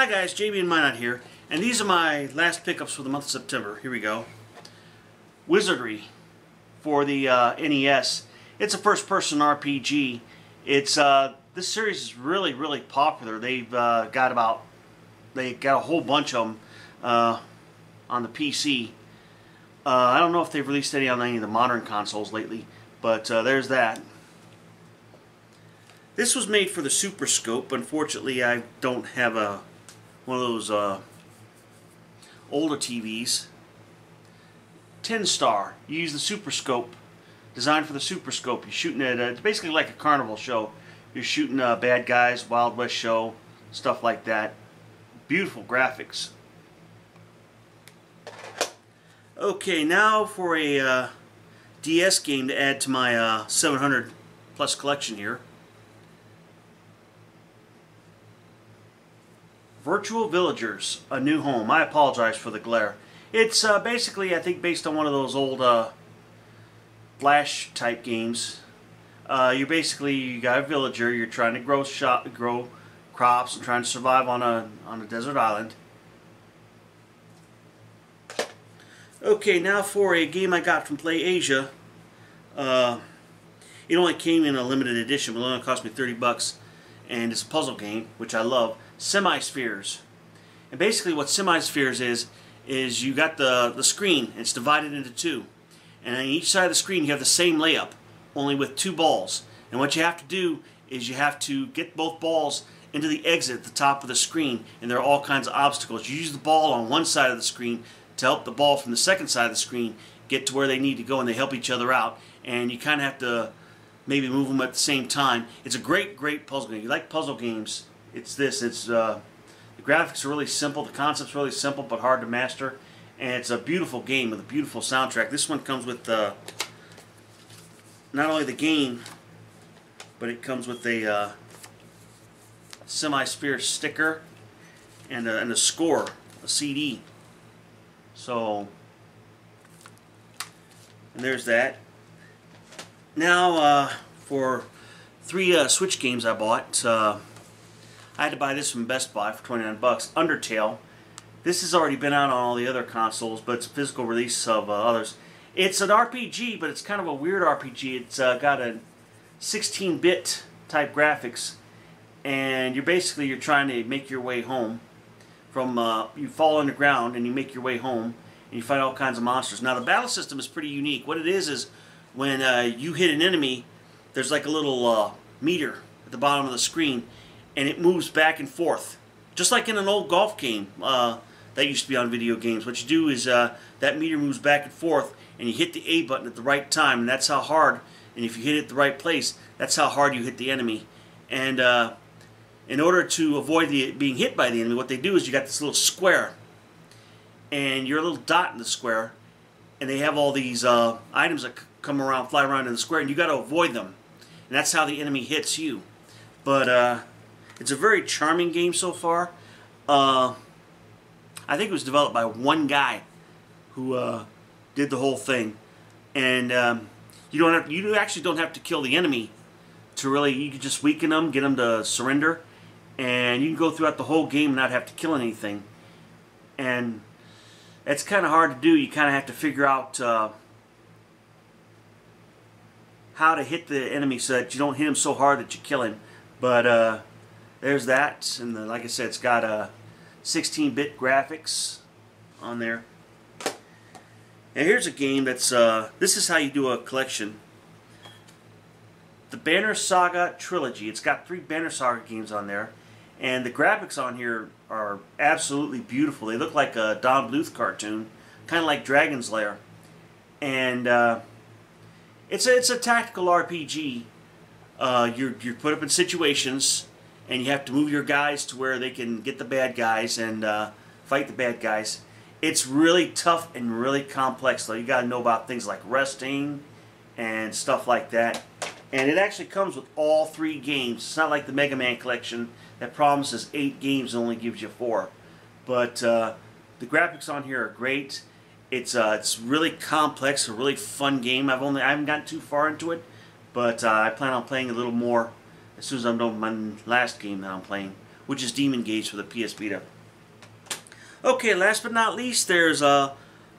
Hi guys, JB and Minot here, and these are my last pickups for the month of September. Here we go. Wizardry for the NES. It's a first-person RPG. It's this series is really popular. They've got a whole bunch of them on the PC. I don't know if they've released any on any of the modern consoles lately, but there's that. This was made for the Super Scope. Unfortunately, I don't have one of those older TVs. TinStar. You use the Super Scope, designed for the Super Scope. You're shooting at it's basically like a carnival show. You're shooting bad guys, Wild West show, stuff like that. Beautiful graphics. Okay, now for a DS game to add to my 700 plus collection here. Virtual Villagers: A New Home. I apologize for the glare. It's basically, I think, based on one of those old Flash type games. You got a villager. You're trying to grow crops and trying to survive on a desert island. Okay, now for a game I got from PlayAsia. It only came in a limited edition, but it only cost me 30 bucks, and it's a puzzle game, which I love. Semi-Spheres. And basically what Semi-Spheres is you got the screen. It's divided into two. And on each side of the screen you have the same layup, only with two balls. And what you have to do is you have to get both balls into the exit at the top of the screen. And there are all kinds of obstacles. You use the ball on one side of the screen to help the ball from the second side of the screen get to where they need to go, and they help each other out. And you kind of have to maybe move them at the same time. It's a great puzzle game. If you like puzzle games, it's this. It's the graphics are really simple, the concept's really simple but hard to master, and it's a beautiful game with a beautiful soundtrack. This one comes with not only the game, but it comes with a Semi-Sphere sticker and a score, a CD. So, and there's that. Now for 3 Switch games I bought. I had to buy this from Best Buy for 29 bucks. Undertale. This has already been out on all the other consoles, but it's a physical release of others. It's an RPG, but it's kind of a weird RPG. It's got a 16-bit type graphics, and you're trying to make your way home from you fall underground and you make your way home and you fight all kinds of monsters. Now the battle system is pretty unique. What it is when you hit an enemy, there's like a little meter at the bottom of the screen, and it moves back and forth, just like in an old golf game that used to be on video games. What you do is that meter moves back and forth, and you hit the A button at the right time, and that's how hard, and if you hit it at the right place, that's how hard you hit the enemy. And in order to avoid being hit by the enemy, what they do is you got this little square, and you're a little dot in the square, and they have all these items that fly around in the square, and you got to avoid them, and that's how the enemy hits you. But it's a very charming game so far. I think it was developed by one guy who did the whole thing, and you actually don't have to kill the enemy to really. You can just weaken them, get them to surrender, and you can go throughout the whole game and not have to kill anything. And it's kind of hard to do. You kind of have to figure out how to hit the enemy so that you don't hit him so hard that you kill him. But there's that, and like I said, it's got 16-bit graphics on there. And here's a game that's this is how you do a collection. The Banner Saga Trilogy. It's got 3 Banner Saga games on there, and the graphics on here are absolutely beautiful. They look like a Don Bluth cartoon, kind of like Dragon's Lair. And it's a tactical RPG. You're put up in situations, and you have to move your guys to where they can get the bad guys and fight the bad guys. It's really tough and really complex, though. You got to know about things like resting and stuff like that. And it actually comes with all 3 games. It's not like the Mega Man collection that promises 8 games and only gives you 4. But the graphics on here are great. It's really complex, a really fun game. I haven't gotten too far into it, but I plan on playing a little more as soon as I'm done with my last game that I'm playing, which is Demon Gaze for the PS Vita. Okay, last but not least, there's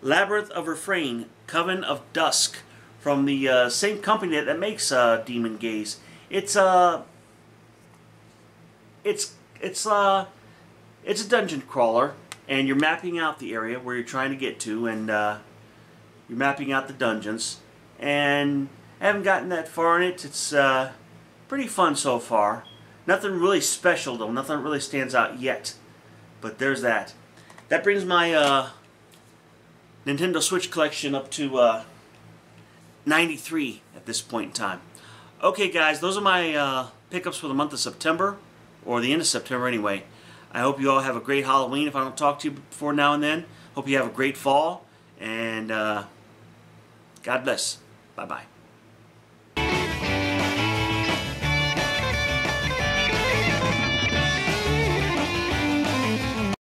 Labyrinth of Refrain, Coven of Dusk, from the same company that makes Demon Gaze. It's a dungeon crawler, and you're mapping out the area where you're trying to get to, and you're mapping out the dungeons. And I haven't gotten that far in it. It's pretty fun so far. Nothing really special though. Nothing really stands out yet. But there's that. That brings my Nintendo Switch collection up to 93 at this point in time. Okay guys, those are my pickups for the month of September, or the end of September anyway. I hope you all have a great Halloween if I don't talk to you before now and then. Hope you have a great fall, and God bless. Bye-bye.